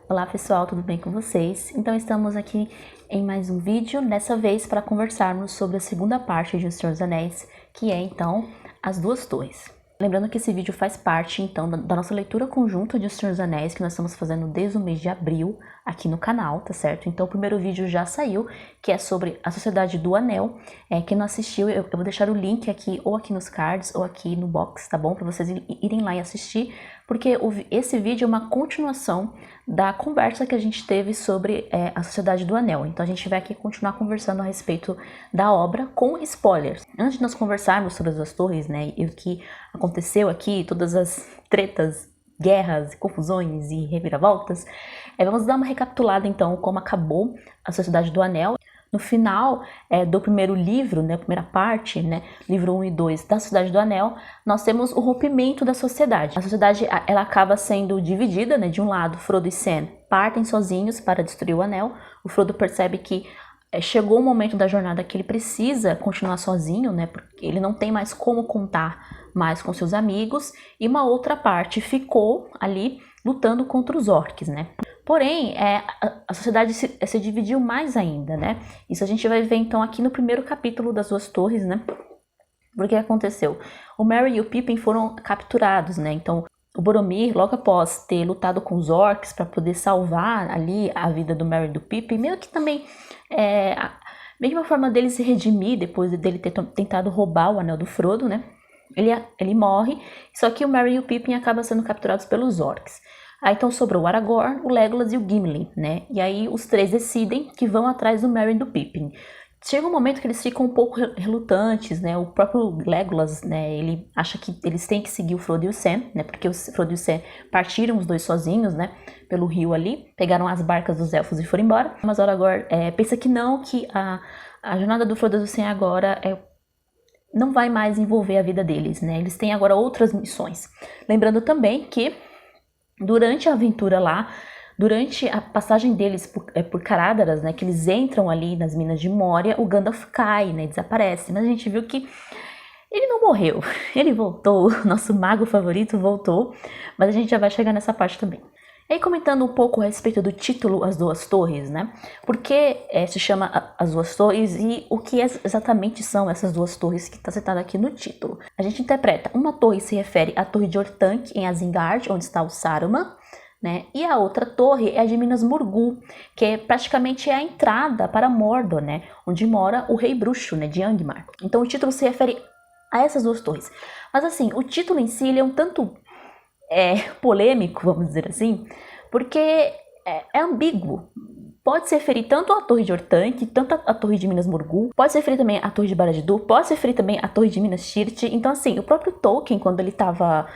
Olá pessoal, tudo bem com vocês? Então estamos aqui em mais um vídeo, dessa vez para conversarmos sobre a segunda parte de O Senhor dos Anéis, que é então As Duas Torres. Lembrando que esse vídeo faz parte então da nossa leitura conjunta de O Senhor dos Anéis, que nós estamos fazendo desde o mês de abril aqui no canal, tá certo? Então o primeiro vídeo já saiu, que é sobre a Sociedade do Anel. Quem não assistiu, eu vou deixar o link aqui, ou aqui nos cards, ou aqui no box, tá bom? Para vocês irem lá e assistir, porque esse vídeo é uma continuação da conversa que a gente teve sobre a Sociedade do Anel. Então a gente vai aqui continuar conversando a respeito da obra com spoilers. Antes de nós conversarmos sobre as duas torres, né, e o que aconteceu aqui, todas as tretas, guerras, confusões e reviravoltas, vamos dar uma recapitulada então como acabou a Sociedade do Anel. No final do primeiro livro, né, a primeira parte, né, livro 1 e 2 da Sociedade do Anel, nós temos o rompimento da sociedade. A sociedade ela acaba sendo dividida, né, de um lado, Frodo e Sam partem sozinhos para destruir o Anel. O Frodo percebe que chegou o momento da jornada que ele precisa continuar sozinho, né, porque ele não tem mais como contar mais com seus amigos, e uma outra parte ficou ali lutando contra os orcs, né. Porém, a sociedade se dividiu mais ainda, né? Isso a gente vai ver então aqui no primeiro capítulo das Duas Torres, né? Porque aconteceu? O Merry e o Pippin foram capturados, né? Então, o Boromir, logo após ter lutado com os orcs para poder salvar ali a vida do Merry e do Pippin, meio que também meio que uma forma dele se redimir depois dele ter tentado roubar o anel do Frodo, né? Ele morre, só que o Merry e o Pippin acabam sendo capturados pelos orcs. Aí então sobrou o Aragorn, o Legolas e o Gimli, né? E aí os três decidem que vão atrás do Merry e do Pippin. Chega um momento que eles ficam um pouco relutantes, né? O próprio Legolas, né? Ele acha que eles têm que seguir o Frodo e o Sam, né? Porque o Frodo e o Sam partiram os dois sozinhos, né? Pelo rio ali, pegaram as barcas dos elfos e foram embora. Mas o Aragorn pensa que não, que a jornada do Frodo e do Sam agora não vai mais envolver a vida deles, né? Eles têm agora outras missões. Lembrando também que durante a aventura lá, durante a passagem deles por Carádaras, né, que eles entram ali nas minas de Moria, o Gandalf cai, né, desaparece. Mas a gente viu que ele não morreu, ele voltou, nosso mago favorito voltou, mas a gente já vai chegar nessa parte também. E aí comentando um pouco a respeito do título As Duas Torres, né, por que se chama As Duas Torres e o que exatamente são essas duas torres que está citado aqui no título. A gente interpreta, uma torre se refere à Torre de Orthanc em Isengard, onde está o Saruman, né? E a outra torre é a de Minas Morgul, que praticamente é a entrada para Mordor, né? Onde mora o Rei Bruxo, né? De Angmar. Então o título se refere a essas duas torres. Mas assim, o título em si ele é um tanto polêmico, vamos dizer assim, porque é ambíguo. Pode se referir tanto à Torre de Orthanc, tanto à Torre de Minas Morgul, pode se referir também à Torre de Barad-dûr, pode se referir também à Torre de Minas Tirith. Então assim, o próprio Tolkien, quando ele estava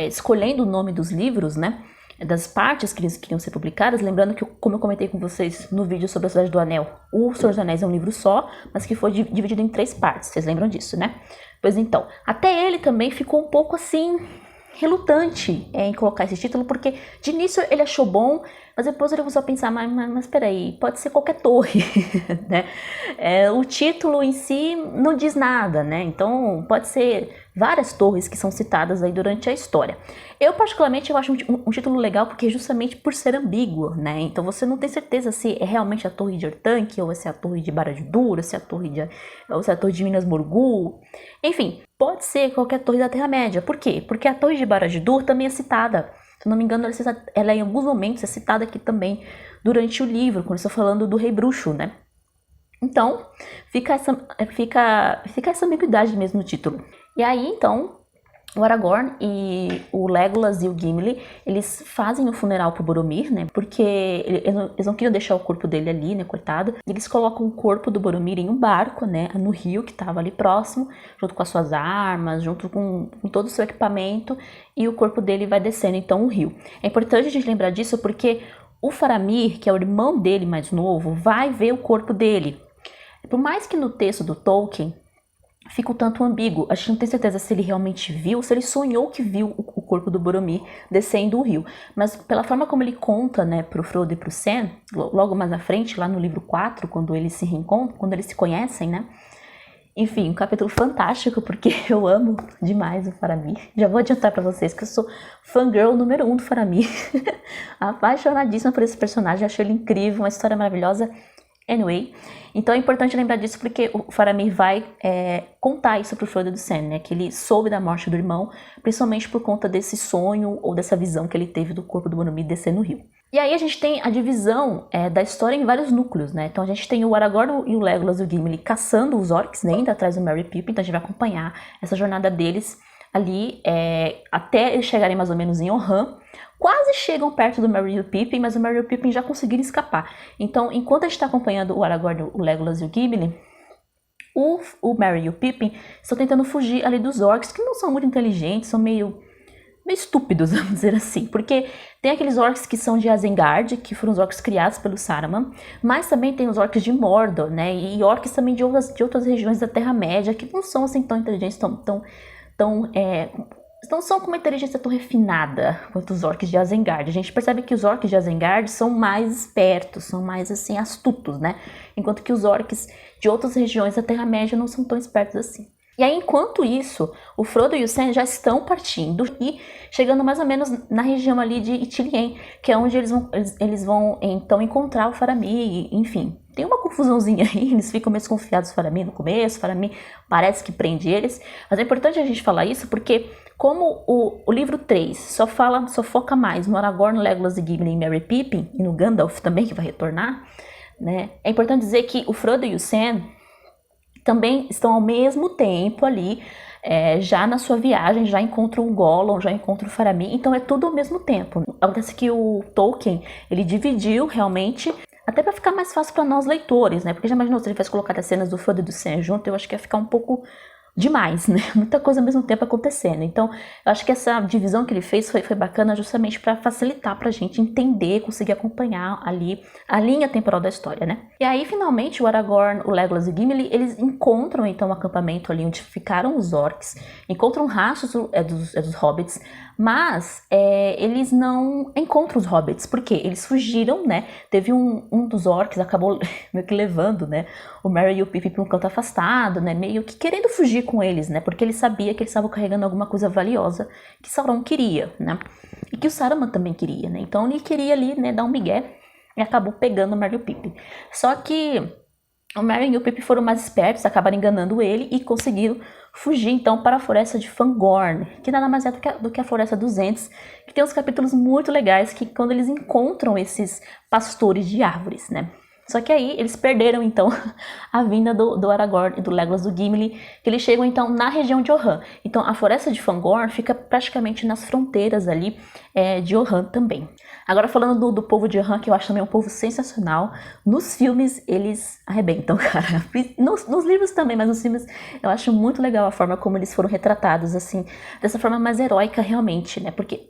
escolhendo o nome dos livros, né, das partes que eles queriam ser publicadas, lembrando que, como eu comentei com vocês no vídeo sobre a Cidade do Anel, o Senhor dos Anéis é um livro só, mas que foi dividido em 3 partes, vocês lembram disso, né? Pois então, até ele também ficou um pouco assim, relutante em colocar esse título, porque de início ele achou bom, mas depois ele começou a pensar, mas peraí, pode ser qualquer torre, né? O título em si não diz nada, né? Então pode ser várias torres que são citadas aí durante a história. Eu particularmente eu acho um título legal porque justamente por ser ambíguo, né? Então você não tem certeza se é realmente a Torre de Orthanc, ou se é a Torre de Barad-dûr, ou se é a Torre de Minas Morgul. Enfim, pode ser qualquer torre da Terra-média. Por quê? Porque a Torre de Barad-dûr também é citada. Se não me engano, ela em alguns momentos é citada aqui também durante o livro, quando estou falando do Rei Bruxo, né? Então, fica essa ambiguidade mesmo no título. E aí, então, o Aragorn e o Legolas e o Gimli, eles fazem o funeral pro Boromir, né? Porque eles não queriam deixar o corpo dele ali, né, coitado. Eles colocam o corpo do Boromir em um barco, né, no rio que estava ali próximo, junto com as suas armas, junto com todo o seu equipamento, e o corpo dele vai descendo então o rio. É importante a gente lembrar disso porque o Faramir, que é o irmão dele mais novo, vai ver o corpo dele. Por mais que no texto do Tolkien fica um tanto ambíguo, a gente não tem certeza se ele realmente viu, se ele sonhou que viu o corpo do Boromir descendo o rio. Mas pela forma como ele conta, né, pro Frodo e pro Sam, logo mais na frente, lá no livro 4, quando eles se reencontram, quando eles se conhecem, né, Enfim, um capítulo fantástico, porque eu amo demais o Faramir. Já vou adiantar pra vocês que eu sou fangirl número 1 do Faramir. Apaixonadíssima por esse personagem, achei ele incrível, uma história maravilhosa. Anyway, então é importante lembrar disso porque o Faramir vai contar isso pro Frodo do Sam, né? Que ele soube da morte do irmão, principalmente por conta desse sonho ou dessa visão que ele teve do corpo do Boromir descer no rio. E aí a gente tem a divisão da história em vários núcleos, né? Então a gente tem o Aragorn e o Legolas e o Gimli caçando os orcs, né? Indo atrás do Merry Pippin, então a gente vai acompanhar essa jornada deles ali até eles chegarem mais ou menos em Orhan. Quase chegam perto do Merry e o Pippin, mas o Merry e o Pippin já conseguiram escapar. Então, enquanto a gente está acompanhando o Aragorn, o Legolas e o Gimli, o Merry e o Pippin estão tentando fugir ali dos orcs, que não são muito inteligentes, são meio estúpidos, vamos dizer assim. Porque tem aqueles orcs que são de Isengard, que foram os orcs criados pelo Saruman, mas também tem os orcs de Mordor, né? E orcs também de outras regiões da Terra-média, que não são assim tão inteligentes, não são com uma inteligência tão refinada quanto os orcs de Isengard. A gente percebe que os orcs de Isengard são mais espertos, são mais assim astutos, né? Enquanto que os orcs de outras regiões da Terra-média não são tão espertos assim. E aí, enquanto isso, o Frodo e o Sam já estão partindo e chegando mais ou menos na região ali de Ithilien, que é onde eles vão então encontrar o Faramir, enfim. Tem uma confusãozinha aí, eles ficam meio desconfiados do Faramir no começo, o Faramir parece que prende eles, mas é importante a gente falar isso porque como o livro 3 só foca mais no Aragorn, Legolas e Gimli e Merry Pippin, e no Gandalf também, que vai retornar, né? É importante dizer que o Frodo e o Sam também estão ao mesmo tempo ali, já na sua viagem, já encontram o Gollum, já encontram o Faramir, então é tudo ao mesmo tempo. Acontece que o Tolkien, ele dividiu realmente, até para ficar mais fácil para nós leitores, né? Porque já imaginou se ele fosse colocar as cenas do Frodo e do Sam junto, eu acho que ia ficar um pouco demais, né? Muita coisa ao mesmo tempo acontecendo. Então, eu acho que essa divisão que ele fez foi bacana justamente para facilitar pra gente entender, conseguir acompanhar ali a linha temporal da história, né? E aí, finalmente, o Aragorn, o Legolas e o Gimli, eles encontram, então, o acampamento ali onde ficaram os orcs, encontram rastros dos hobbits, mas eles não encontram os hobbits, porque eles fugiram, né? Teve um dos orcs, acabou meio que levando, né, o Merry e o Pippin para um canto afastado, né, meio que querendo fugir com eles, né, porque ele sabia que eles estavam carregando alguma coisa valiosa que Sauron queria, né, e que o Saruman também queria, né, então ele queria ali, né, dar um migué e acabou pegando o Merry e o Pippin. Só que o Merry e o Pippin foram mais espertos, acabaram enganando ele e conseguiram fugir então para a floresta de Fangorn, que nada mais é do que a floresta dos Ents, que tem uns capítulos muito legais que quando eles encontram esses pastores de árvores, né? Só que aí eles perderam então a vinda do Aragorn e do Legolas do Gimli, que eles chegam então na região de Orhan. Então a floresta de Fangorn fica praticamente nas fronteiras ali de Orhan também. Agora falando do povo de Orhan, que eu acho também um povo sensacional, nos filmes eles arrebentam, cara. Nos livros também, mas nos filmes eu acho muito legal a forma como eles foram retratados, assim, dessa forma mais heróica realmente, né? Porque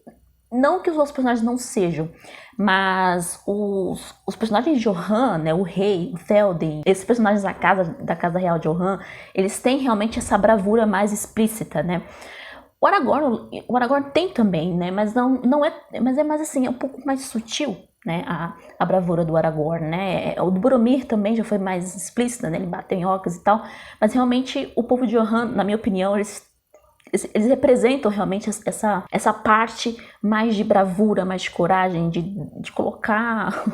não que os outros personagens não sejam, mas os personagens de Orhan, né, o rei, o Théoden, esses personagens da casa real de Orhan, eles têm realmente essa bravura mais explícita, né? O Aragorn tem também, né, mas mas é mais assim, é um pouco mais sutil, né, a bravura do Aragorn, né? O do Boromir também já foi mais explícita, né, ele bateu em orcas e tal, mas realmente o povo de Orhan, na minha opinião, eles representam realmente essa parte mais de bravura, mais de coragem, de colocar,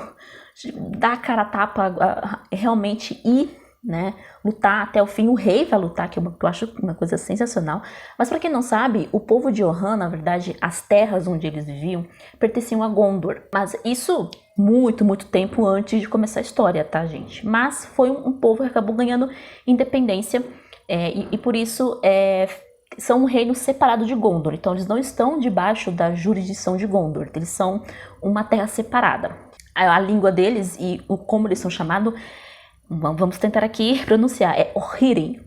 de dar a cara a tapa, realmente ir, né, lutar até o fim. O rei vai lutar, que eu acho uma coisa sensacional. Mas para quem não sabe, o povo de Orhan, na verdade, as terras onde eles viviam, pertenciam a Gondor. Mas isso muito, muito tempo antes de começar a história, tá, gente? Mas foi um povo que acabou ganhando independência e por isso são um reino separado de Gondor, então eles não estão debaixo da jurisdição de Gondor, eles são uma terra separada. A língua deles e como eles são chamados, vamos tentar aqui pronunciar, é Orririn,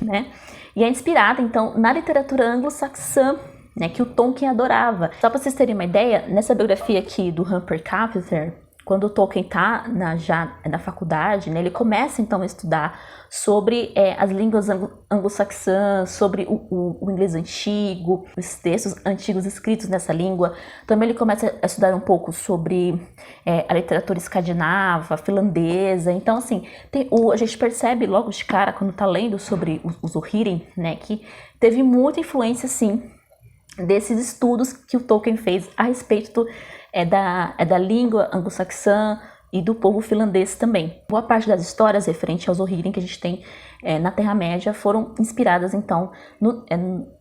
né? E é inspirada, então, na literatura anglo-saxã, né, que o Tolkien adorava. Só para vocês terem uma ideia, nessa biografia aqui do Humphrey Carpenter, quando o Tolkien tá já na faculdade, né, ele começa então a estudar sobre as línguas anglo-saxãs, sobre o inglês antigo, os textos antigos escritos nessa língua. Também ele começa a estudar um pouco sobre a literatura escandinava, finlandesa. Então, assim, a gente percebe logo de cara, quando tá lendo sobre os Rohirrim, né, que teve muita influência, sim, desses estudos que o Tolkien fez a respeito da língua anglo-saxã e do povo finlandês também. Boa parte das histórias referentes aos Rohirrim que a gente tem na Terra-média foram inspiradas, então,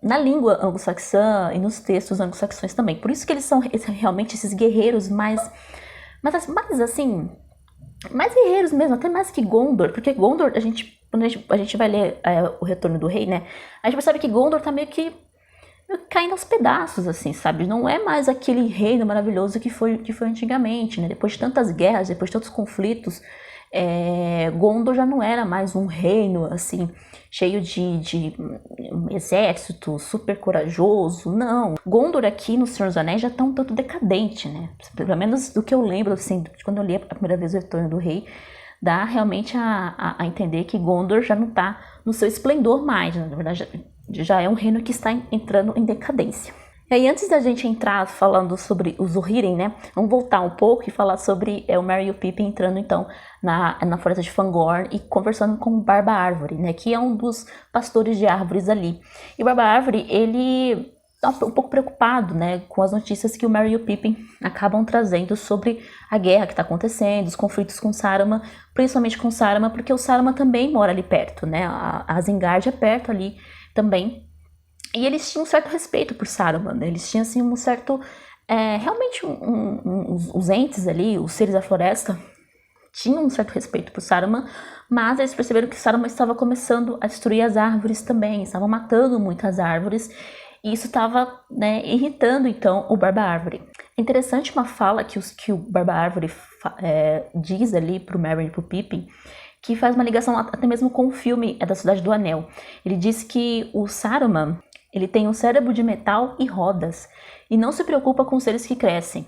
na língua anglo-saxã e nos textos anglo-saxões também. Por isso que eles são realmente esses guerreiros mais guerreiros mesmo, até mais que Gondor, porque Gondor, quando a gente vai ler O Retorno do Rei, né, a gente percebe que Gondor tá meio que caindo aos pedaços, assim, sabe? Não é mais aquele reino maravilhoso que foi antigamente, né? Depois de tantas guerras, depois de tantos conflitos, Gondor já não era mais um reino, assim, cheio de exército, super corajoso, não. Gondor aqui no Senhor dos Anéis já tá um tanto decadente, né? Pelo menos do que eu lembro, assim, de quando eu li a primeira vez O Retorno do Rei, dá realmente a entender que Gondor já não tá no seu esplendor mais, né? Na verdade, já é um reino que está entrando em decadência. E aí, antes da gente entrar falando sobre os Rohirrim, né, vamos voltar um pouco e falar sobre o Merry e o Pippin entrando, então, na floresta de Fangorn e conversando com o Barba Árvore, né, que é um dos pastores de árvores ali. E o Barba Árvore, ele tá um pouco preocupado, né, com as notícias que o Merry e o Pippin acabam trazendo sobre a guerra que está acontecendo, os conflitos com Saruman, principalmente com Saruman, porque o Saruman também mora ali perto, né, a Isengard é perto ali também. E eles tinham um certo respeito por Saruman, né? Eles tinham assim um certo... realmente os entes ali, os seres da floresta, tinham um certo respeito por Saruman, mas eles perceberam que Saruman estava começando a destruir as árvores também, estavam matando muitas árvores, e isso estava, né, irritando então o Barba Árvore. É interessante uma fala que o Barba Árvore diz ali pro Merry e pro Pippin, que faz uma ligação até mesmo com o filme da Cidade do Anel. Ele diz que o Saruman, ele tem um cérebro de metal e rodas, e não se preocupa com os seres que crescem.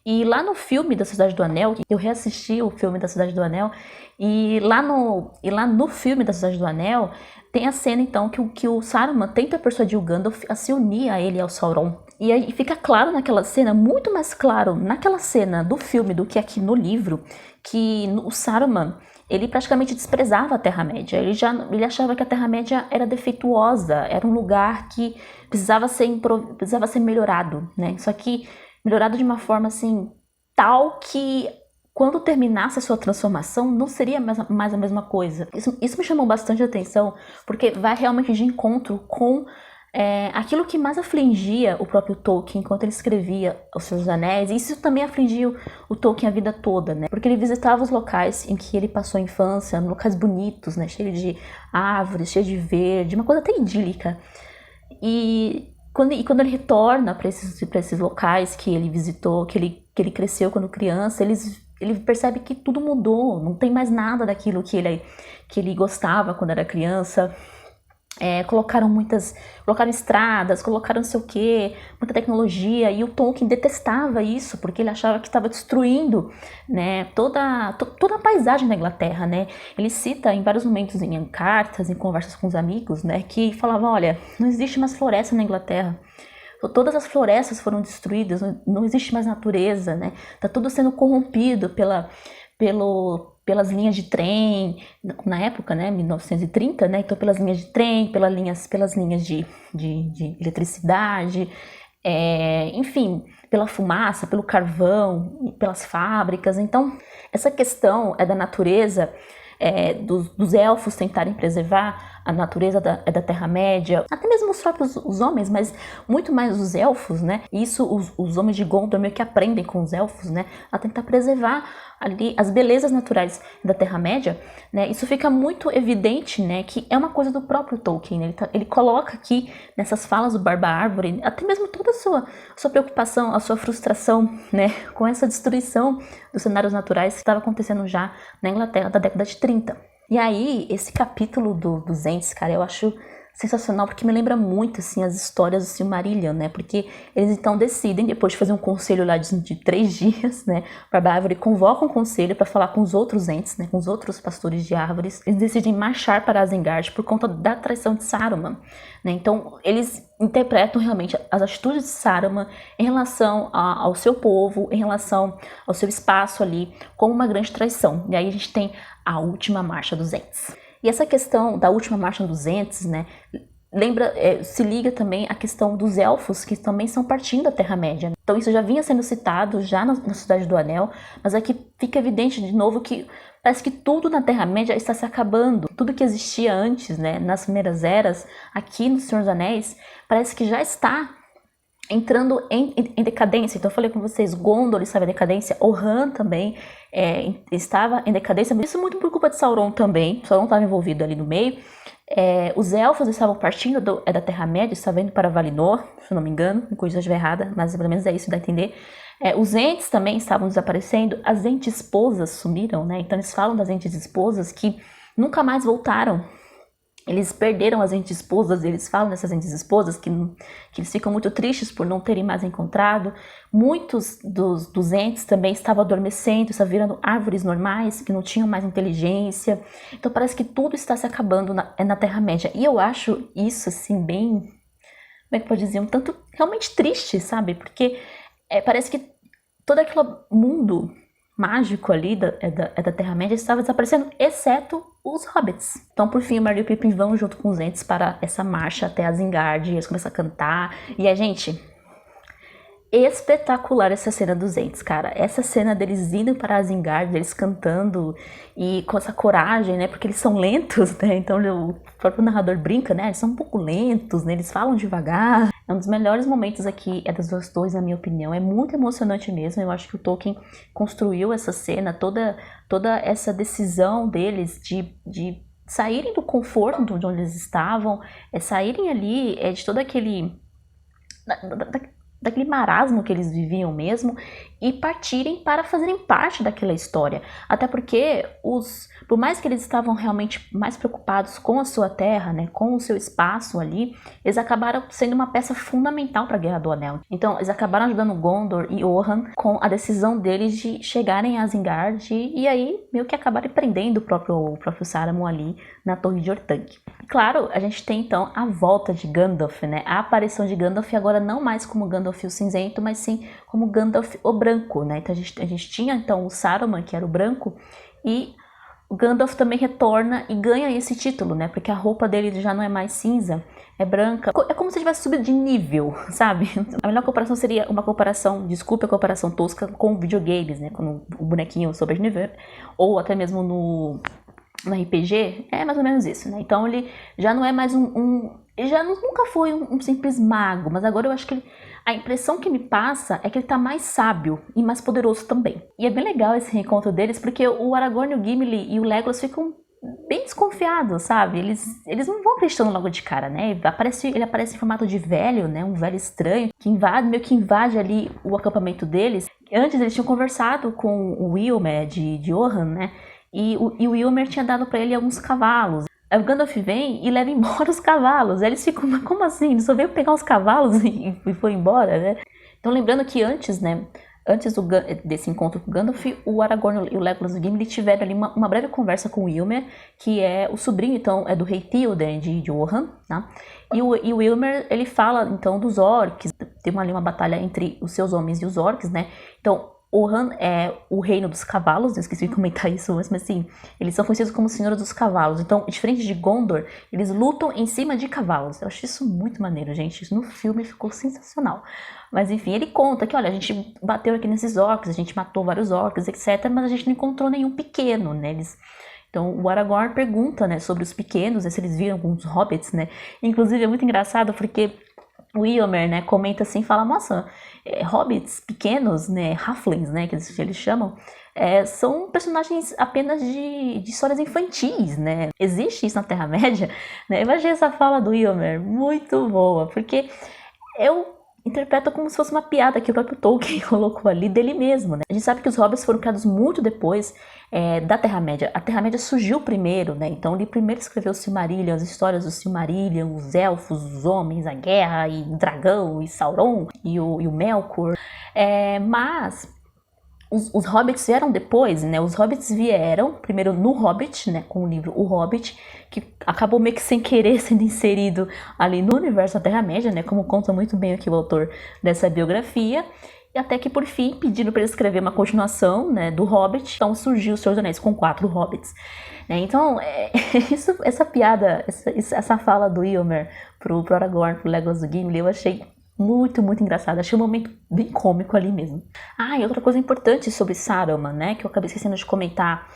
E lá no filme da Cidade do Anel, eu reassisti o filme da Cidade do Anel, e lá no filme da Cidade do Anel, tem a cena então que o Saruman tenta persuadir o Gandalf a se unir a ele, ao Sauron. E aí fica claro naquela cena, muito mais claro naquela cena do filme do que aqui no livro, que o Saruman, ele praticamente desprezava a Terra-média. Ele achava que a Terra-média era defeituosa, era um lugar que precisava ser melhorado, né? Só que melhorado de uma forma assim tal que quando terminasse a sua transformação não seria mais a mesma coisa. Isso me chamou bastante atenção, porque vai realmente de encontro com aquilo que mais afligia o próprio Tolkien enquanto ele escrevia Os Seus Anéis, e isso também afligiu o Tolkien a vida toda, né? Porque ele visitava os locais em que ele passou a infância, locais bonitos, né? Cheio de árvores, cheio de verde, uma coisa até idílica. E quando ele retorna para esses locais que ele visitou, que ele cresceu quando criança, ele percebe que tudo mudou, não tem mais nada daquilo que ele gostava quando era criança. Colocaram estradas, colocaram não sei o que, muita tecnologia, e o Tolkien detestava isso, porque ele achava que estava destruindo, né, toda a paisagem da Inglaterra, né. Ele cita em vários momentos em cartas, em conversas com os amigos, né, que falava, olha, não existe mais floresta na Inglaterra, todas as florestas foram destruídas, não existe mais natureza, né, tá tudo sendo corrompido pelas linhas de trem, na época, né, 1930, né, então pelas linhas de trem, pelas linhas de eletricidade, enfim, pela fumaça, pelo carvão, pelas fábricas. Então, essa questão da natureza, dos elfos tentarem preservar a natureza da Terra-média, até mesmo os próprios os homens, mas muito mais os elfos, né? Isso os homens de Gondor meio que aprendem com os elfos, né? A tentar preservar ali as belezas naturais da Terra-média, né? Isso fica muito evidente, né? Que é uma coisa do próprio Tolkien, né? Ele coloca aqui nessas falas do Barba Árvore, até mesmo toda a sua preocupação, a sua frustração, né? Com essa destruição dos cenários naturais que estava acontecendo já na Inglaterra da década de 30. E aí, esse capítulo dos Ents, cara, eu acho sensacional, porque me lembra muito, assim, as histórias do Silmarillion, né? Porque eles, então, decidem, depois de fazer um conselho lá de 3 dias, né? Pra árvore, convocam um conselho para falar com os outros entes, né? Com os outros pastores de árvores. Eles decidem marchar para Isengard por conta da traição de Saruman, né? Então, eles interpretam realmente as atitudes de Saruman em relação ao seu povo, em relação ao seu espaço ali, como uma grande traição. E aí a gente tem a última marcha dos Ents. E essa questão da última marcha dos Ents, né, se liga também à questão dos elfos, que também são partindo da Terra-média, né? Então isso já vinha sendo citado já na Cidade do Anel, mas aqui fica evidente de novo que parece que tudo na Terra-média está se acabando. Tudo que existia antes, né, nas primeiras eras, aqui no Senhor dos Anéis, parece que já está entrando em decadência. Então eu falei com vocês, Gondor estava em decadência, Rohan também estava em decadência, mas isso muito por culpa de Sauron também. Sauron estava envolvido ali no meio. Os elfos estavam partindo da Terra-média, estavam indo para Valinor, se eu não me engano, me corrija se eu estiver errada, mas pelo menos é isso, dá a entender. Os entes também estavam desaparecendo, as entes esposas sumiram, né? Então eles falam das entes esposas que nunca mais voltaram. Eles perderam as entes esposas, eles falam dessas entes esposas que eles ficam muito tristes por não terem mais encontrado. Muitos dos entes também estavam adormecendo, estavam virando árvores normais, que não tinham mais inteligência. Então parece que tudo está se acabando na Terra-média. E eu acho isso, assim, bem, como é que pode dizer, um tanto realmente triste, sabe? Porque parece que todo aquele mundo mágico ali da Terra-média estava desaparecendo, exceto os hobbits. Então, por fim, o Merry e o Pippin vão junto com os entes para essa marcha até Isengard, eles começam a cantar, e a gente... espetacular essa cena dos entes, cara. Essa cena deles indo para Isengard, deles cantando e com essa coragem, né? Porque eles são lentos, né? Então o próprio narrador brinca, né? Eles são um pouco lentos, né? Eles falam devagar. É um dos melhores momentos aqui, das duas torres, na minha opinião. É muito emocionante mesmo. Eu acho que o Tolkien construiu essa cena, toda essa decisão deles de saírem do conforto de onde eles estavam, saírem ali de todo aquele... daquele marasmo que eles viviam mesmo, e partirem para fazerem parte daquela história. Até porque, por mais que eles estavam realmente mais preocupados com a sua terra, né, com o seu espaço ali, eles acabaram sendo uma peça fundamental para a Guerra do Anel. Então, eles acabaram ajudando Gondor e Rohan com a decisão deles de chegarem a Isengard e aí meio que acabarem prendendo o próprio Saruman ali na Torre de Orthanc. Claro, a gente tem então a volta de Gandalf, né? A aparição de Gandalf agora não mais como Gandalf o Cinzento, mas sim como Gandalf o Branco, né? Então a gente tinha então o Saruman, que era o branco, e o Gandalf também retorna e ganha esse título, né? Porque a roupa dele já não é mais cinza, é branca. É como se tivesse subido de nível, sabe? A melhor comparação seria uma comparação, desculpe a comparação tosca, com videogames, né? Quando o bonequinho sobe de nível, ou até mesmo no RPG, é mais ou menos isso, né? Então ele já não é mais ele já nunca foi um simples mago, mas agora eu acho que a impressão que me passa é que ele tá mais sábio e mais poderoso também. E é bem legal esse reencontro deles, porque o Aragorn, o Gimli e o Legolas ficam bem desconfiados, sabe? Eles não vão acreditando logo de cara, né? Ele aparece em formato de velho, né? Um velho estranho, que meio que invade ali o acampamento deles. Antes eles tinham conversado com o Wilmer de Rohan, né? E o Wilmer tinha dado pra ele alguns cavalos. Aí o Gandalf vem e leva embora os cavalos. Aí eles ficam, mas como assim? Ele só veio pegar os cavalos e foi embora, né? Então lembrando que antes, né? Antes desse encontro com o Gandalf, o Aragorn e o Legolas e o Gimli tiveram ali uma breve conversa com o Wilmer, que é o sobrinho, então, do rei Théoden de Rohan, tá? E o Wilmer, ele fala, então, dos orcs. Tem ali uma batalha entre os seus homens e os orcs, né? Então, Rohan é o reino dos cavalos, eu esqueci de comentar isso antes, mas assim, eles são conhecidos como senhores dos cavalos. Então, diferente de Gondor, eles lutam em cima de cavalos. Eu acho isso muito maneiro, gente. Isso no filme ficou sensacional. Mas enfim, ele conta que, olha, a gente bateu aqui nesses orcs, a gente matou vários orcs, etc. Mas a gente não encontrou nenhum pequeno, né? Então, o Aragorn pergunta, né, sobre os pequenos, né, se eles viram alguns hobbits, né? Inclusive, é muito engraçado porque o Eomer, né, comenta assim, fala, nossa, hobbits pequenos, né, halflings, né, que eles chamam, são personagens apenas de histórias infantis, né, existe isso na Terra-média, né, eu achei essa fala do Eomer muito boa, porque eu interpreta como se fosse uma piada que o próprio Tolkien colocou ali dele mesmo, né? A gente sabe que os hobbits foram criados muito depois da Terra-média. A Terra-média surgiu primeiro, né? Então ele primeiro escreveu o Silmarillion, as histórias do Silmarillion, os elfos, os homens, a guerra, e o dragão, e Sauron, e o Melkor. Mas os hobbits vieram depois, né? Os hobbits vieram primeiro no Hobbit, né? Com o livro O Hobbit, que acabou meio que sem querer sendo inserido ali no universo da Terra-média, né? Como conta muito bem aqui o autor dessa biografia. E até que por fim pediram para ele escrever uma continuação, né? Do Hobbit. Então surgiu o Senhor dos Anéis com 4 hobbits. Então, essa piada, essa fala do Eomer pro Aragorn, pro Legolas do Gimli, eu achei muito, muito engraçado. Achei um momento bem cômico ali mesmo. E outra coisa importante sobre Saruman, né, que eu acabei esquecendo de comentar,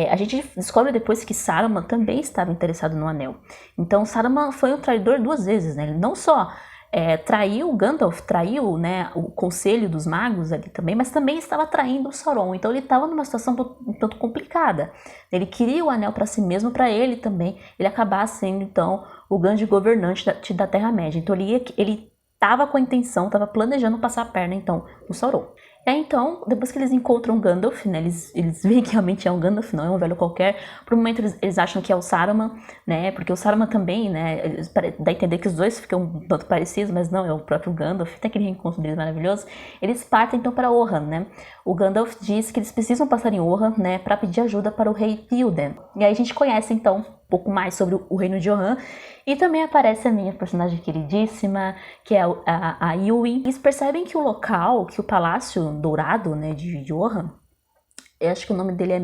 a gente descobre depois que Saruman também estava interessado no Anel. Então Saruman foi um traidor 2 vezes, né? Ele não só traiu Gandalf, traiu, né, o conselho dos magos ali também, mas também estava traindo o Sauron. Então ele estava numa situação um tanto complicada. Ele queria o Anel para si mesmo, para ele também, ele acabar sendo então o grande governante da Terra-média. Então ele estava com a intenção, estava planejando passar a perna, então, no Sauron. Então, depois que eles encontram Gandalf, né, eles veem que realmente é um Gandalf, não é um velho qualquer. Por um momento eles acham que é o Saruman, né, porque o Saruman também, né, dá a entender que os dois ficam um tanto parecidos, mas não, é o próprio Gandalf, tem aquele reencontro deles maravilhoso. Eles partem então para Orhan, né. O Gandalf diz que eles precisam passar em Orhan, né, para pedir ajuda para o rei Théoden. E aí a gente conhece então um pouco mais sobre o reino de Orhan. E também aparece a minha personagem queridíssima, que é a Éowyn. Eles percebem que o local, que o Palácio Dourado, né, de Orhan, eu acho que o nome dele é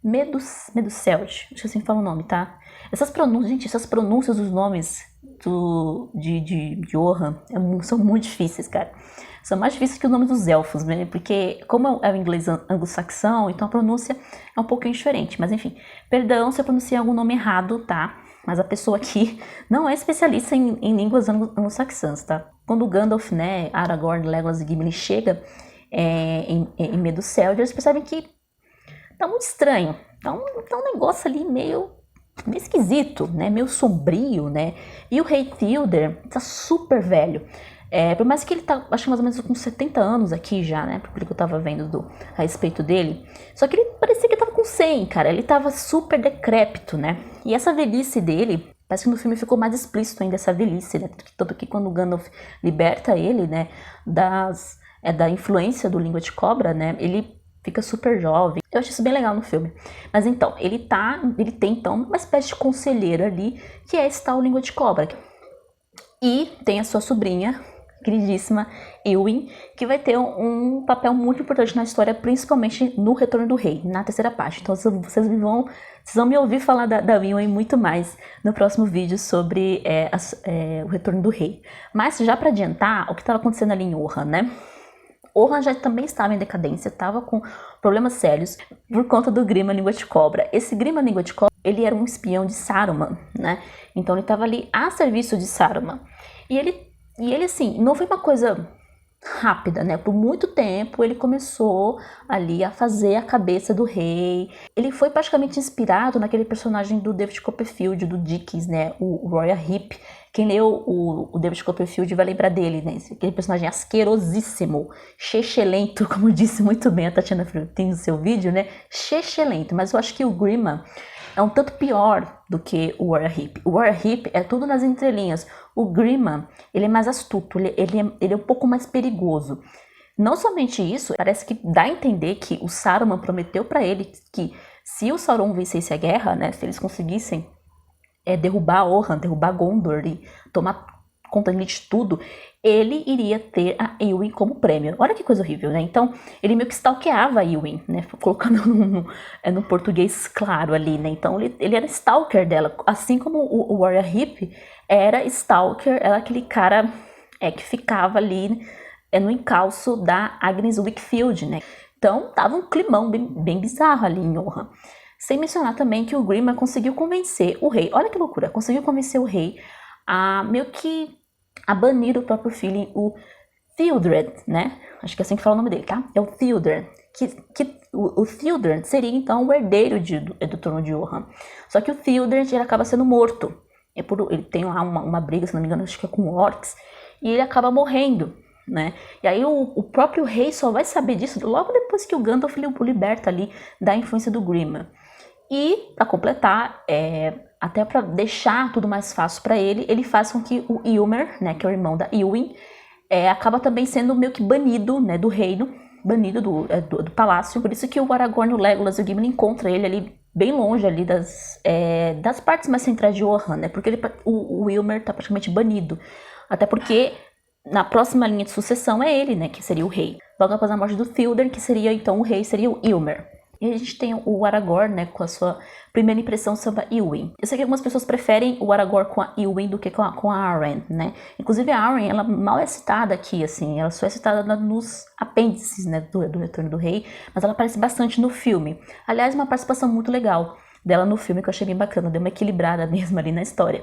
Meduseld, acho que assim fala o nome, tá? Essas pronúncias dos nomes de Orhan são muito difíceis, cara. São mais difíceis que o nome dos elfos, né? Porque como é o inglês anglo-saxão, então a pronúncia é um pouquinho diferente. Mas enfim, perdão se eu pronunciei algum nome errado, tá? Mas a pessoa aqui não é especialista em línguas anglo-saxãs, tá? Quando o Gandalf, né, Aragorn, Legolas e Gimli chega em Meduseld, eles percebem que tá muito estranho. Tá um negócio ali meio esquisito, né? Meio sombrio, né? E o rei Théoden tá super velho. Por mais que ele tá, acho que mais ou menos com 70 anos aqui já, né? Porque eu tava vendo a respeito dele. Só que ele parecia que tava com 100, cara. Ele tava super decrépito, né? E essa velhice dele, parece que no filme ficou mais explícito ainda essa velhice, né? Tanto que quando o Gandalf liberta ele, né? Da influência do Língua de Cobra, né? Ele fica super jovem. Eu acho isso bem legal no filme. Mas então, ele tem então uma espécie de conselheiro ali, que é esse tal Língua de Cobra. E tem a sua sobrinha, queridíssima Éowyn, que vai ter um papel muito importante na história, principalmente no Retorno do Rei, na 3ª parte. Então vocês vão me ouvir falar da Éowyn muito mais no próximo vídeo sobre o Retorno do Rei. Mas já para adiantar, o que estava acontecendo ali em Orhan, né? Orhan já também estava em decadência, estava com problemas sérios por conta do Grima Língua de Cobra. Esse Grima Língua de Cobra, ele era um espião de Saruman, né? Então ele estava ali a serviço de Saruman. E ele assim, não foi uma coisa rápida, né? Por muito tempo ele começou ali a fazer a cabeça do rei. Ele foi praticamente inspirado naquele personagem do David Copperfield, do Dickens, né? O Royal Heap. Quem leu o David Copperfield vai lembrar dele, né? Aquele personagem asquerosíssimo, chechelento, como disse muito bem a Tatiana Frutin no seu vídeo, né? Chechelento. Mas eu acho que o Grima é um tanto pior do que o Warrior Heap. O Warrior Heap é tudo nas entrelinhas. O Grima, ele é mais astuto, ele é um pouco mais perigoso. Não somente isso, parece que dá a entender que o Saruman prometeu para ele que se o Sauron vencesse a guerra, né, se eles conseguissem derrubar Orhan, derrubar Gondor e tomar conta de tudo, ele iria ter a Éowyn como prêmio. Olha que coisa horrível, né? Então, ele meio que stalkeava a Éowyn, né? Colocando no português claro ali, né? Então, ele era stalker dela, assim como o Warrior Heap era stalker, era aquele cara que ficava ali no encalço da Agnes Wickfield, né? Então, tava um climão bem bizarro ali em Orhan. Sem mencionar também que o Grima conseguiu convencer o rei, olha que loucura, conseguiu convencer o rei a meio que a banir o próprio filho, o Théoden, né? Acho que é assim que fala o nome dele, tá? É o Théoden. O Théoden seria então o herdeiro do trono de Orhan. Só que o Théoden ele acaba sendo morto. Ele tem lá uma briga, se não me engano, acho que é com orcs. e ele acaba morrendo, né? E aí o próprio rei só vai saber disso logo depois que o Gandalf o liberta ali da influência do Grima. E, para completar, até para deixar tudo mais fácil para ele faz com que o Ilmer, né, que é o irmão da Éowyn, acaba também sendo meio que banido, né, do reino, banido do palácio. Por isso que o Aragorn, o Legolas e o Gimli encontram ele ali bem longe ali das partes mais centrais de Rohan, né, porque o Ilmer tá praticamente banido. Até porque na próxima linha de sucessão é ele, né, que seria o rei. Logo após a morte do Théoden, que seria então o rei, seria o Ilmer. E a gente tem o Aragorn, né, com a sua primeira impressão sobre a Éowyn. Eu sei que algumas pessoas preferem o Aragorn com a Éowyn do que com a Arryn, né? Inclusive a Arryn, ela mal é citada aqui, assim, ela só é citada nos apêndices, né, do Retorno do Rei, mas ela aparece bastante no filme. Aliás, uma participação muito legal dela no filme, que eu achei bem bacana, deu uma equilibrada mesmo ali na história.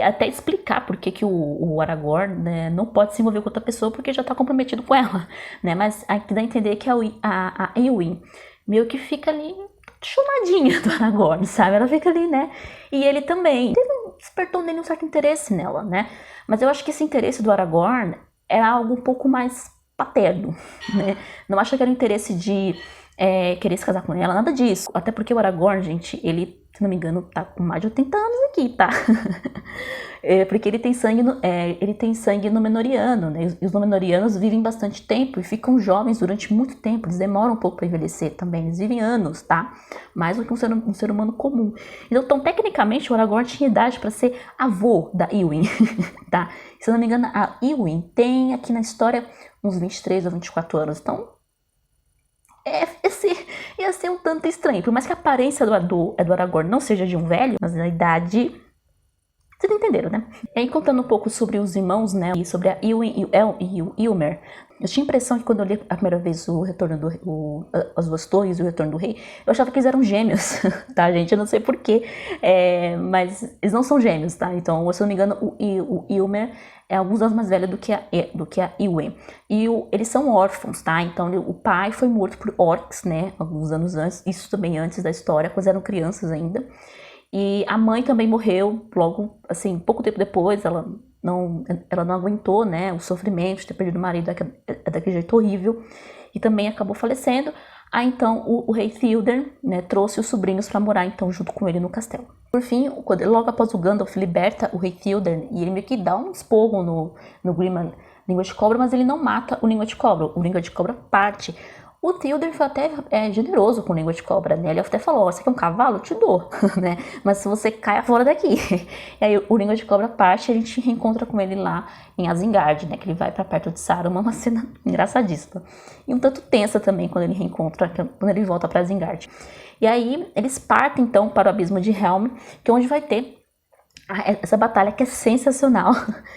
Até explicar por que o Aragorn, né, não pode se envolver com outra pessoa porque já tá comprometido com ela, né? Mas aqui dá a entender que a Éowyn meio que fica ali chumadinha do Aragorn, sabe? Ela fica ali, né? E ele também. Despertou nele um certo interesse nela, né? Mas eu acho que esse interesse do Aragorn era algo um pouco mais paterno, né? Não acho que era o interesse de querer se casar com ela, nada disso. Até porque o Aragorn, gente, ele, se não me engano, tá com mais de 80 anos aqui, tá? Porque ele tem sangue Númenóreano, né? E os Númenóreanos vivem bastante tempo e ficam jovens durante muito tempo. Eles demoram um pouco para envelhecer também. Eles vivem anos, tá? Mais do que um ser humano comum. Então, tecnicamente, o Aragorn tinha idade para ser avô da Éowyn, tá? Se eu não me engano, a Éowyn tem aqui na história uns 23 ou 24 anos. Então, ia ser um tanto estranho. Por mais que a aparência do Aragorn não seja de um velho, mas a idade... Vocês entenderam, né? E aí, contando um pouco sobre os irmãos, né? E sobre a Éowyn e o Ilmer. Eu tinha a impressão que quando eu li a primeira vez As Duas Torres e o Retorno do Rei, eu achava que eles eram gêmeos, tá, gente? Eu não sei porquê, mas eles não são gêmeos, tá? Então, se eu não me engano, o Ilmer é alguns anos mais velho do que a Éowyn. E eles são órfãos, tá? Então, o pai foi morto por orcs, né? Alguns anos antes, isso também antes da história, quando eram crianças ainda. E a mãe também morreu logo, assim, pouco tempo depois. Ela não aguentou, né, o sofrimento de ter perdido o marido daquele jeito horrível, e também acabou falecendo. Aí então o rei Théoden, né, trouxe os sobrinhos para morar então junto com ele no castelo. Por fim, logo após o Gandalf liberta o rei Théoden, e ele meio que dá um esporro no Grima Língua de Cobra, mas ele não mata o Língua de Cobra. O Língua de Cobra parte. O Théoden foi até generoso com Língua de Cobra, né? Ele até falou, você quer um cavalo? Eu te dou, né? Mas se você caia fora daqui. E aí o Língua de Cobra parte e a gente reencontra com ele lá em Isengard, né? Que ele vai pra perto de Saruman, uma cena engraçadíssima. E um tanto tensa também quando ele volta pra Isengard. E aí eles partem então para o Abismo de Helm, que é onde vai ter essa batalha que é sensacional.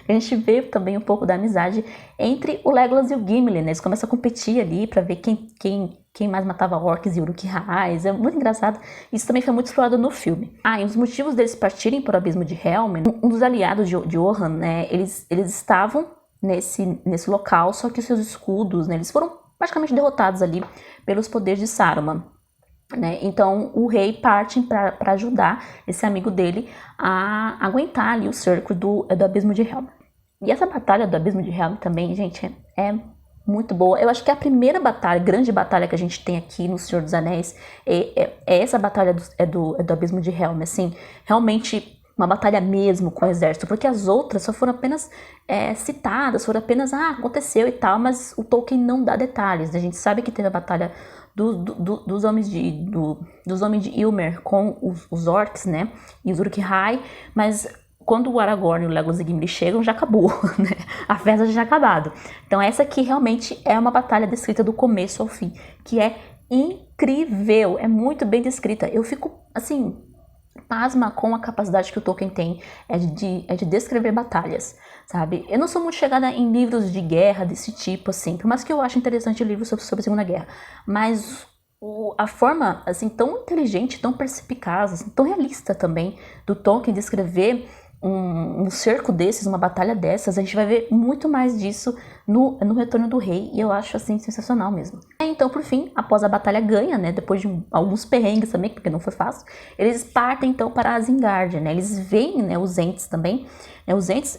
A gente vê também um pouco da amizade entre o Legolas e o Gimli, né? Eles começam a competir ali pra ver quem mais matava orcs e uruk-hais. É muito engraçado. Isso também foi muito explorado no filme. E os motivos deles partirem para o Abismo de Helm, um dos aliados de Rohan, né? Eles estavam nesse local, só que os seus escudos, né? Eles foram praticamente derrotados ali pelos poderes de Saruman. Né? Então o rei parte para ajudar esse amigo dele a aguentar ali o cerco do Abismo de Helm. E essa batalha do Abismo de Helm também, gente, é muito boa. Eu acho que a primeira batalha, grande batalha que a gente tem aqui no Senhor dos Anéis é essa batalha do Abismo de Helm, assim, realmente uma batalha mesmo com o exército, porque as outras só foram apenas citadas, foram apenas, aconteceu e tal, mas o Tolkien não dá detalhes. A gente sabe que teve a batalha dos homens de Ilmer com os orcs, né, e os uruk-hai, mas quando o Aragorn e o Legolas e Gimli chegam, já acabou, né, a festa já tinha acabado. Então essa aqui realmente é uma batalha descrita do começo ao fim, que é incrível, é muito bem descrita. Eu fico, assim, pasma com a capacidade que o Tolkien tem de descrever batalhas, sabe? Eu não sou muito chegada em livros de guerra desse tipo, assim, por mais que eu ache interessante livros sobre a Segunda Guerra, mas a forma, assim, tão inteligente, tão perspicaz, assim, tão realista também do Tolkien de escrever um cerco desses, uma batalha dessas, a gente vai ver muito mais disso no Retorno do Rei, e eu acho, assim, sensacional mesmo. aí, então, por fim, após a batalha ganha, né, depois de alguns perrengues também, porque não foi fácil, eles partem, então, para Asgard, né, eles veem, né, os Ents também, né, os Ents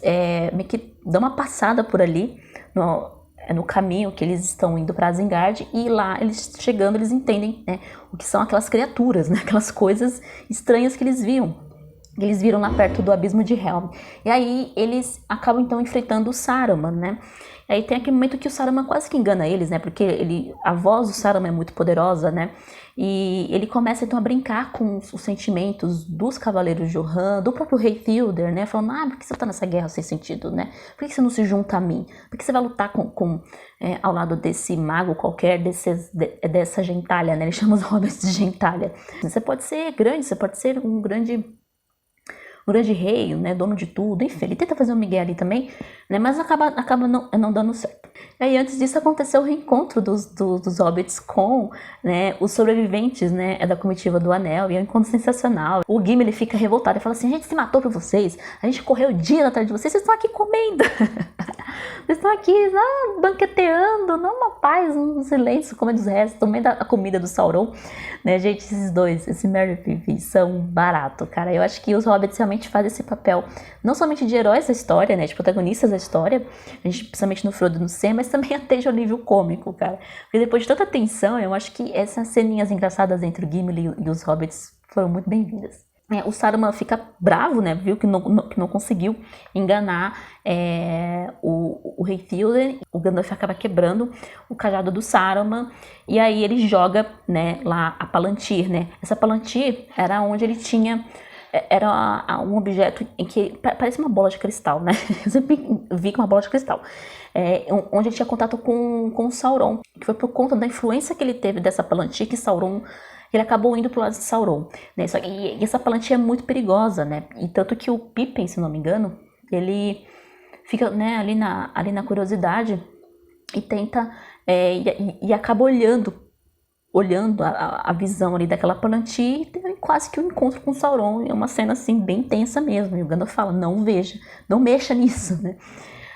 meio que dão uma passada por ali, no caminho que eles estão indo para Asgard, e lá, eles chegando, eles entendem, né, o que são aquelas criaturas, né, aquelas coisas estranhas que eles viam. Eles viram lá perto do abismo de Helm. E aí eles acabam então enfrentando o Saruman, né? E aí tem aquele momento que o Saruman quase que engana eles, né? Porque a voz do Saruman é muito poderosa, né? E ele começa então a brincar com os sentimentos dos Cavaleiros de Rohan, do próprio Rei Thilder, né? Falando, por que você tá nessa guerra sem sentido, né? Por que você não se junta a mim? Por que você vai lutar ao lado desse mago qualquer, dessa gentalha, né? Ele chama os hobbits de gentalha. Você pode ser grande, você pode ser um grande rei, né, dono de tudo, enfim, ele tenta fazer um migué ali também, né, mas acaba não dando certo. E aí, antes disso, aconteceu o reencontro dos hobbits com, né, os sobreviventes, né, da comitiva do Anel, e é um encontro sensacional. O Gimli, ele fica revoltado e fala assim, a gente se matou por vocês, a gente correu o dia atrás de vocês estão aqui comendo, vocês estão aqui banqueteando, não uma paz, um silêncio, comendo os restos, comendo a comida do Sauron, né, gente, esses dois, esse Merry e Pippin, são barato, cara. Eu acho que os hobbits realmente fazem esse papel, não somente de heróis da história, né, de protagonistas da história, a gente, principalmente no Frodo e no Sam, mas também até de alívio cômico, cara. Porque depois de tanta tensão, eu acho que essas ceninhas engraçadas entre o Gimli e os hobbits foram muito bem-vindas. O Saruman fica bravo, né? Viu que não conseguiu enganar o Rei Thilder. O Gandalf acaba quebrando o cajado do Saruman. E aí ele joga, né, lá a Palantir, né? Essa Palantir era onde ele tinha... Era um objeto em que parece uma bola de cristal, né? Eu sempre vi com uma bola de cristal. Onde ele tinha contato com o Sauron. Que foi por conta da influência que ele teve dessa Palantir que Sauron... Ele acabou indo pro lado de Sauron, né? E essa Palantir é muito perigosa, né? E tanto que o Pippin, se não me engano, ele fica, né, ali na curiosidade e tenta e acaba olhando a visão ali daquela Palantir e tem quase que um encontro com Sauron. É uma cena assim bem tensa mesmo. E o Gandalf fala: não veja, não mexa nisso, né?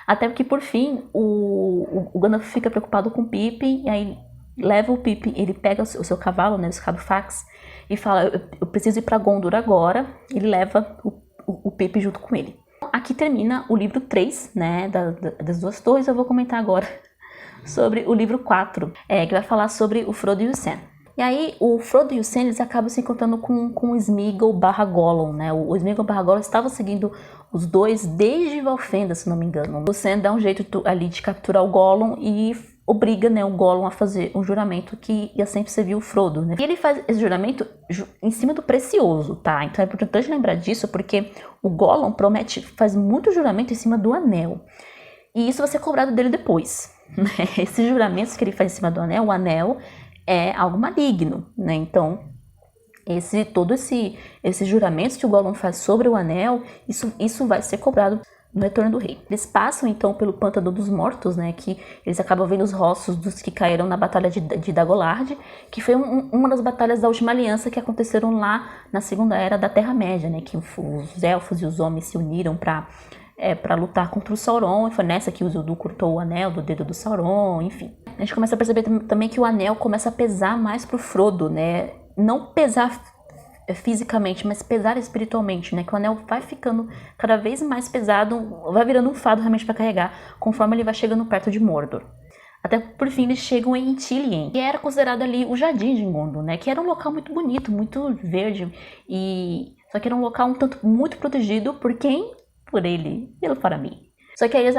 Até porque por fim o Gandalf fica preocupado com o Pippin e aí leva o Pippin, ele pega o seu cavalo, né, o Scadofax, e fala, eu preciso ir para Gondor agora. Ele leva o Pippin junto com ele. Aqui termina o livro 3, né, das duas torres. Eu vou comentar agora sobre o livro 4, que vai falar sobre o Frodo e o Sam. E aí, o Frodo e o Sam, eles acabam se encontrando com o Sméagol barra Gollum, né? O Sméagol barra Gollum estava seguindo os dois desde Valfenda, se não me engano. O Sam dá um jeito ali de capturar o Gollum e obriga, né, o Gollum a fazer um juramento que ia sempre servir o Frodo, né? E ele faz esse juramento em cima do precioso, tá? Então é importante lembrar disso, porque o Gollum faz muito juramento em cima do anel. E isso vai ser cobrado dele depois, né? Esses juramentos que ele faz em cima do anel, o anel é algo maligno, né? Então, esses juramentos que o Gollum faz sobre o anel, isso vai ser cobrado no Retorno do Rei. Eles passam então pelo Pântano dos Mortos, né, que eles acabam vendo os rostos dos que caíram na Batalha de Dagolard, que foi uma das batalhas da Última Aliança que aconteceram lá na Segunda Era da Terra-média, né, que os elfos e os homens se uniram para lutar contra o Sauron, e foi nessa que o Isildur cortou o anel do dedo do Sauron, enfim. A gente começa a perceber também que o anel começa a pesar mais pro Frodo, né, não pesar fisicamente, mas pesar espiritualmente, né? Que o anel vai ficando cada vez mais pesado, vai virando um fardo realmente para carregar, conforme ele vai chegando perto de Mordor. Até por fim eles chegam em Ithilien, que era considerado ali o Jardim de Gondor, né? Que era um local muito bonito, muito verde, só que era um local um tanto muito protegido por quem? Por ele, pelo Faramir. Só que aí eles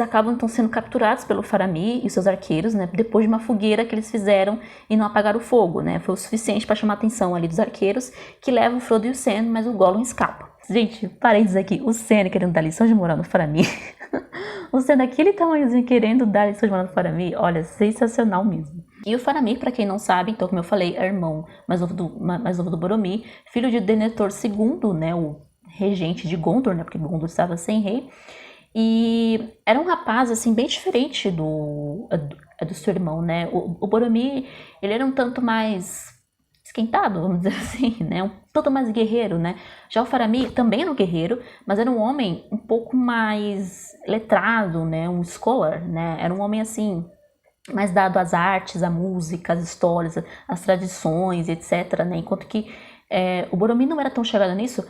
acabam então sendo capturados pelo Faramir e seus arqueiros, né? Depois de uma fogueira que eles fizeram e não apagaram o fogo, né? Foi o suficiente para chamar a atenção ali dos arqueiros, que levam o Frodo e o Sam, mas o Gollum escapa. Gente, parênteses aqui, o Sam querendo dar lição de moral no Faramir. O Sam daquele tamanhozinho querendo dar lição de moral no Faramir, olha, sensacional mesmo. E o Faramir, para quem não sabe, então, como eu falei, é irmão mais novo do Boromir, filho de Denethor II, né? O regente de Gondor, né? Porque Gondor estava sem rei. E era um rapaz, assim, bem diferente do seu irmão, né? O Boromir, ele era um tanto mais esquentado, vamos dizer assim, né? Um tanto mais guerreiro, né? Já o Faramir também era um guerreiro, mas era um homem um pouco mais letrado, né? Um scholar, né? Era um homem, assim, mais dado às artes, à música, às histórias, às tradições, etc, né? Enquanto que o Boromir não era tão chegado nisso,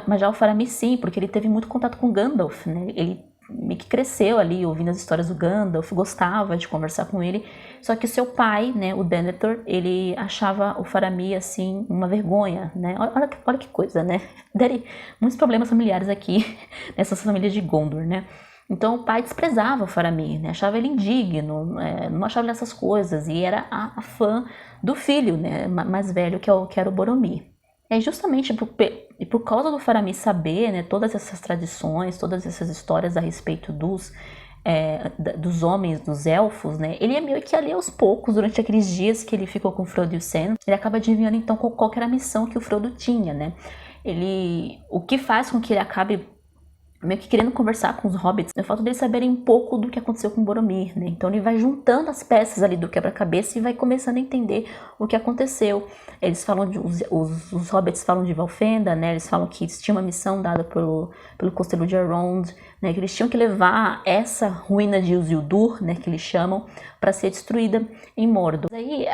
mas já o Faramir sim, porque ele teve muito contato com Gandalf, né? Ele meio que cresceu ali ouvindo as histórias do Gandalf, gostava de conversar com ele, só que o seu pai, né, o Denethor, ele achava o Faramir, assim, uma vergonha, né? Olha que coisa, né? Deram muitos problemas familiares aqui, nessas famílias de Gondor, né? Então o pai desprezava o Faramir, né? Achava ele indigno, não achava ele essas coisas, e era a fã do filho, né, mais velho, que era o Boromir. É justamente por causa do Faramir saber, né, todas essas tradições, todas essas histórias a respeito dos homens, dos elfos, né, ele é meio que ali aos poucos, durante aqueles dias que ele ficou com o Frodo e o Sam, ele acaba adivinhando então qual era a missão que o Frodo tinha, né. O que faz com que ele acabe meio que querendo conversar com os hobbits, é o fato deles saberem um pouco do que aconteceu com Boromir, né? Então ele vai juntando as peças ali do quebra-cabeça e vai começando a entender o que aconteceu. Eles falam os hobbits falam de Valfenda, né? Eles falam que eles tinham uma missão dada pelo Conselho de Elrond, né? Que eles tinham que levar essa ruína de Isildur, né? Que eles chamam, para ser destruída em Mordor. Aí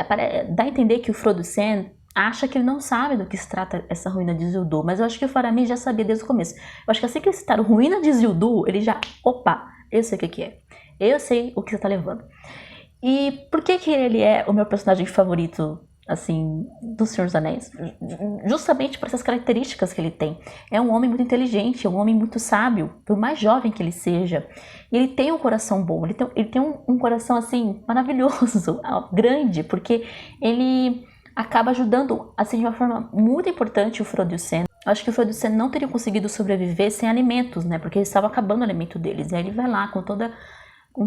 dá a entender que o Frodo e Sam acha que ele não sabe do que se trata essa ruína de Isildur, mas eu acho que o Faramir já sabia desde o começo. Eu acho que assim que eles citaram ruína de Isildur, ele já, opa, eu sei o que é. Eu sei o que você tá levando. E por que ele é o meu personagem favorito, assim, do Senhor dos Anéis? Justamente por essas características que ele tem. É um homem muito inteligente, é um homem muito sábio, por mais jovem que ele seja. E ele tem um coração bom, ele tem um coração, assim, maravilhoso, grande, porque ele acaba ajudando, assim, de uma forma muito importante o Frodo e o Sam. Eu acho que o Frodo e o Sam não teriam conseguido sobreviver sem alimentos, né? Porque eles estavam acabando o alimento deles. E aí ele vai lá com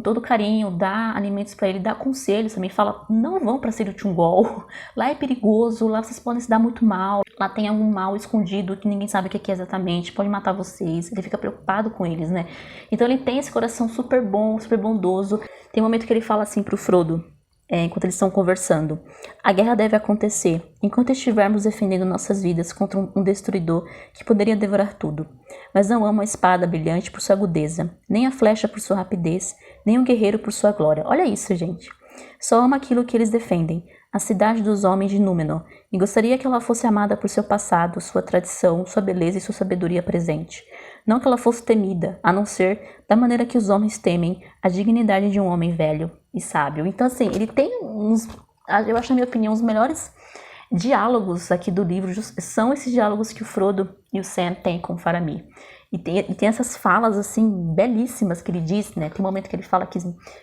todo carinho, dá alimentos para ele, dá conselhos também, fala, não vão para Cirith Ungol, lá é perigoso, lá vocês podem se dar muito mal, lá tem algum mal escondido que ninguém sabe o que é exatamente, pode matar vocês, ele fica preocupado com eles, né? Então ele tem esse coração super bom, super bondoso. Tem um momento que ele fala assim pro Frodo, enquanto eles estão conversando: a guerra deve acontecer enquanto estivermos defendendo nossas vidas contra um destruidor que poderia devorar tudo. Mas não amo a espada brilhante por sua agudeza, nem a flecha por sua rapidez, nem o guerreiro por sua glória. Olha isso, gente. Só amo aquilo que eles defendem, a cidade dos homens de Númenor, e gostaria que ela fosse amada por seu passado, sua tradição, sua beleza e sua sabedoria presente. Não que ela fosse temida, a não ser da maneira que os homens temem a dignidade de um homem velho e sábio. Então, assim, ele tem eu acho, na minha opinião, os melhores diálogos aqui do livro são esses diálogos que o Frodo e o Sam têm com o Faramir. E tem essas falas, assim, belíssimas que ele diz, né? Tem um momento que ele fala que,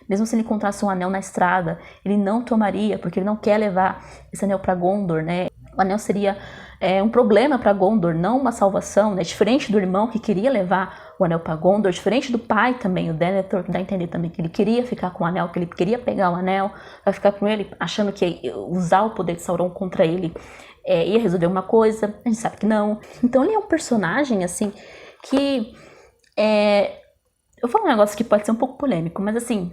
mesmo se ele encontrasse um anel na estrada, ele não tomaria, porque ele não quer levar esse anel para Gondor, né? O anel seria um problema para Gondor, não uma salvação, né? Diferente do irmão que queria levar o anel para Gondor, diferente do pai também, o Denethor, dá a entender também que ele queria ficar com o anel, que ele queria pegar o anel, vai ficar com ele, achando que usar o poder de Sauron contra ele ia resolver uma coisa. A gente sabe que não. Então ele é um personagem, assim, que eu falo um negócio que pode ser um pouco polêmico, mas assim,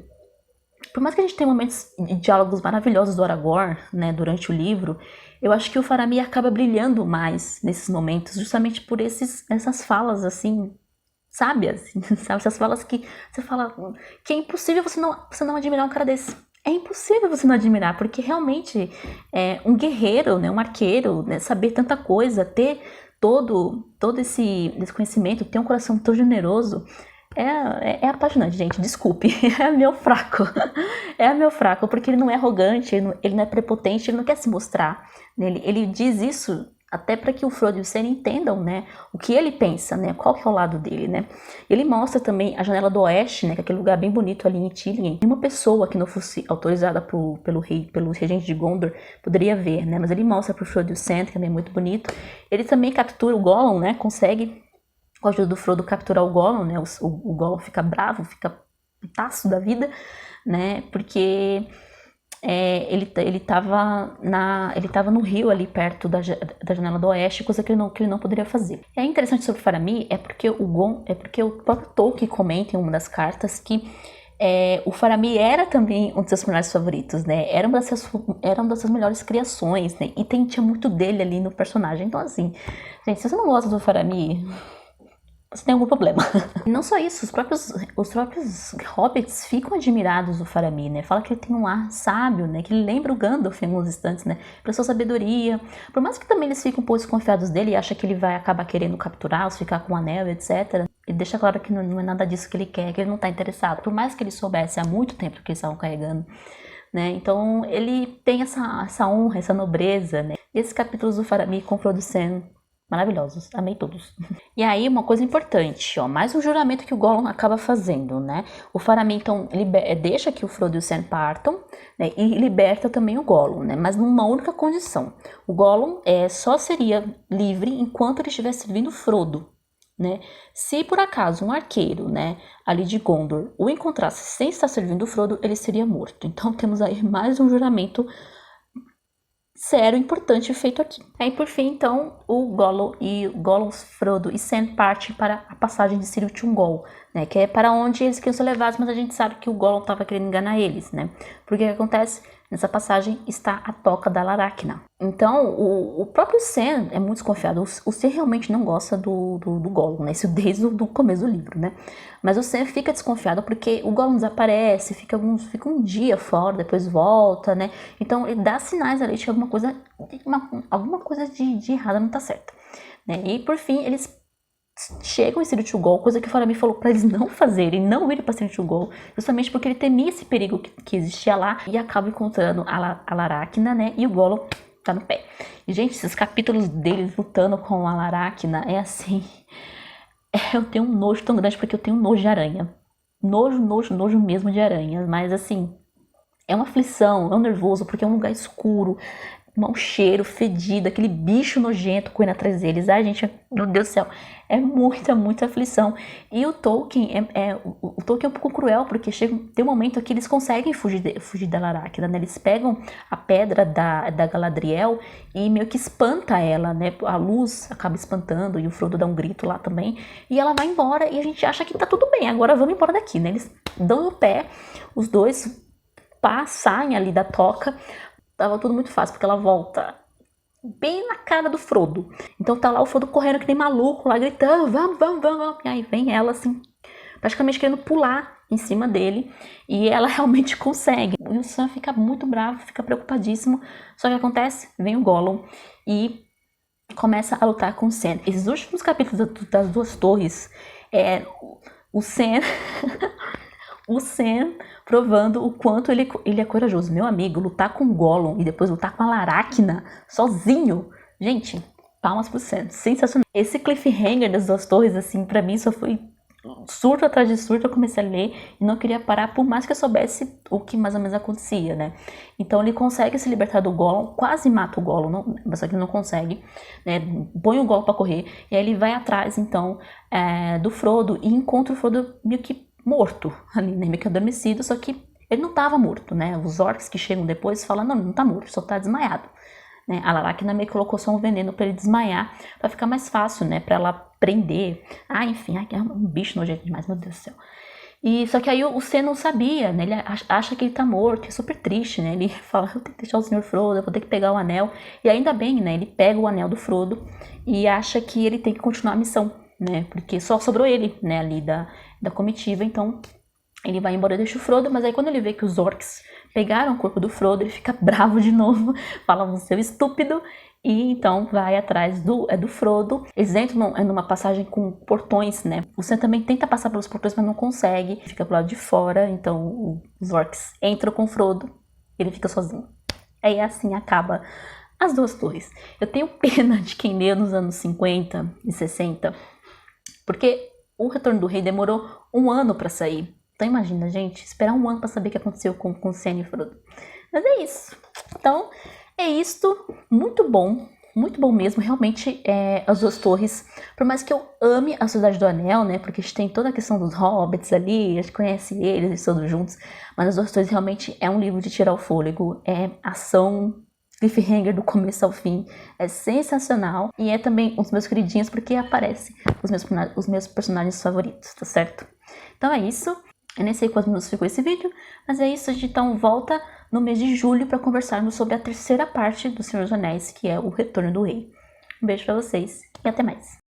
por mais que a gente tenha momentos de diálogos maravilhosos do Aragorn, né, durante o livro, eu acho que o Faramir acaba brilhando mais nesses momentos, justamente por essas falas, assim, sábias, sabe? Essas falas que você fala que é impossível você não admirar um cara desse. É impossível você não admirar, porque realmente um guerreiro, né, um arqueiro, né, saber tanta coisa, ter todo esse conhecimento, ter um coração tão generoso, é apaixonante, gente, desculpe, é meu fraco, é meu fraco, porque ele não é arrogante, ele não é prepotente, ele não quer se mostrar, né? Ele diz isso até para que o Frodo e o Sam entendam, né, o que ele pensa, né, qual que é o lado dele, né. Ele mostra também a Janela do Oeste, né, que é aquele lugar bem bonito ali em Ithilien. Uma pessoa que não fosse autorizada pelo regente de Gondor poderia ver, né, mas ele mostra pro Frodo e o Sam, que também é muito bonito. Ele também captura o Gollum, né, consegue, com a ajuda do Frodo, capturar o Gollum, né, o Gollum fica bravo, fica putaço da vida, né, porque ele tava no rio ali perto da Janela do Oeste, coisa que ele não poderia fazer. É interessante sobre o Faramir, porque o próprio Tolkien comenta em uma das cartas que o Faramir era também um dos seus personagens favoritos, né? Era uma das suas melhores criações, né? E tinha muito dele ali no personagem. Então, assim, gente, se você não gosta do Faramir, você tem algum problema. E não só isso, os próprios hobbits ficam admirados do Faramir, né? Fala que ele tem um ar sábio, né? Que ele lembra o Gandalf em alguns instantes, né? Pela sua sabedoria. Por mais que também eles ficam um pouco desconfiados dele e acham que ele vai acabar querendo capturá-los, ficar com o anel, etc. Ele deixa claro que não é nada disso que ele quer, que ele não tá interessado. Por mais que ele soubesse há muito tempo que eles estavam carregando, né? Então ele tem essa honra, essa nobreza, né? E esses capítulos do Faramir com Frodo e Sam, maravilhosos, amei todos. E aí, uma coisa importante, ó, mais um juramento que o Gollum acaba fazendo, né? O Faramir, então, deixa que o Frodo e o Sam partam, né? E liberta também o Gollum, né? Mas numa única condição. O Gollum só seria livre enquanto ele estivesse servindo Frodo, né? Se por acaso um arqueiro, né, ali de Gondor, o encontrasse sem estar servindo o Frodo, ele seria morto. Então temos aí mais um juramento sério, importante feito aqui. Aí por fim, então, o Gollum, Frodo e Sam partem para a passagem de Ciril Ungol, né, que é para onde eles queriam ser levados, mas a gente sabe que o Gollum estava querendo enganar eles, né? Porque o que acontece? Nessa passagem está a toca da Laracna. Então, o próprio Sam é muito desconfiado. O Sam realmente não gosta do Gollum, né? Isso desde o começo do livro, né? Mas o Sam fica desconfiado porque o Gollum desaparece, fica um dia fora, depois volta, né? Então, ele dá sinais ali de que alguma coisa de errada não tá certa, né? E, por fim, eles chegam em Ciril Ungol, coisa que o Faramir falou para eles não fazerem, não irem para Ciril Ungol, justamente porque ele temia esse perigo que existia lá, e acaba encontrando a Laracna, né, e o Gollum tá no pé. E, gente, esses capítulos deles lutando com a Laracna é assim, eu tenho um nojo tão grande porque eu tenho um nojo de aranha, nojo mesmo de aranhas, mas assim, é uma aflição, é um nervoso, porque é um lugar escuro, mau cheiro, fedido, aquele bicho nojento correndo atrás deles. Ai, gente, meu Deus do céu, é muita aflição. E o Tolkien o Tolkien é um pouco cruel, porque tem um momento que eles conseguem fugir da Laracna, né? Eles pegam a pedra da Galadriel e meio que espanta ela, né? A luz acaba espantando e o Frodo dá um grito lá também, e ela vai embora e a gente acha que tá tudo bem, agora vamos embora daqui, né? Eles dão o pé, os dois saem ali da toca. Tava tudo muito fácil, porque ela volta bem na cara do Frodo. Então tá lá o Frodo correndo que nem maluco, lá gritando, vamos. E aí vem ela assim, praticamente querendo pular em cima dele. E ela realmente consegue. E o Sam fica muito bravo, fica preocupadíssimo. Só que acontece, vem o Gollum e começa a lutar com o Sam. Esses últimos capítulos das duas torres, o Sam... o Sam provando o quanto ele é corajoso. Meu amigo, lutar com o Gollum e depois lutar com a Laracna sozinho. Gente, palmas pro Sam. Sensacional. Esse cliffhanger das duas torres, assim, pra mim só foi surto atrás de surto. Eu comecei a ler e não queria parar, por mais que eu soubesse o que mais ou menos acontecia, né? Então ele consegue se libertar do Gollum, quase mata o Gollum, mas só que ele não consegue, né? Põe o Gollum pra correr e aí ele vai atrás, então, do Frodo e encontra o Frodo meio que morto ali, né, meio que adormecido, só que ele não estava morto, né, os orcs que chegam depois falam, não tá morto, só tá desmaiado, né, a Laracna meio que colocou só um veneno para ele desmaiar, para ficar mais fácil, né, para ela prender, enfim, é um bicho nojento demais, meu Deus do céu. E só que aí o Sam não sabia, né, ele acha que ele tá morto, é super triste, né, ele fala, eu tenho que deixar o Sr. Frodo, eu vou ter que pegar o anel, e ainda bem, né, ele pega o anel do Frodo e acha que ele tem que continuar a missão, né, porque só sobrou ele, né, ali da comitiva, então ele vai embora e deixa o Frodo, mas aí quando ele vê que os orcs pegaram o corpo do Frodo, ele fica bravo de novo, fala, você é estúpido, e então vai atrás do Frodo. Eles entram numa passagem com portões, né, o Sam também tenta passar pelos portões, mas não consegue, fica pro lado de fora, então os orcs entram com o Frodo, ele fica sozinho. Aí assim acaba as duas torres. Eu tenho pena de quem leu nos anos 50 e 60, porque o Retorno do Rei demorou 1 ano para sair. Então imagina, gente, esperar 1 ano para saber o que aconteceu com Sam e Frodo. Mas é isso. Então, é isto. Muito bom mesmo. Realmente, as duas torres, por mais que eu ame a Sociedade do Anel, né, porque a gente tem toda a questão dos hobbits ali, a gente conhece eles todos juntos, mas as duas torres realmente é um livro de tirar o fôlego, é ação, cliffhanger do começo ao fim, é sensacional e é também um dos meus queridinhos porque aparece os meus personagens favoritos, tá certo? Então é isso, eu nem sei quantos minutos ficou esse vídeo, mas é isso, a gente então volta no mês de julho para conversarmos sobre a terceira parte do Senhor dos Anéis, que é o Retorno do Rei. Um beijo pra vocês e até mais!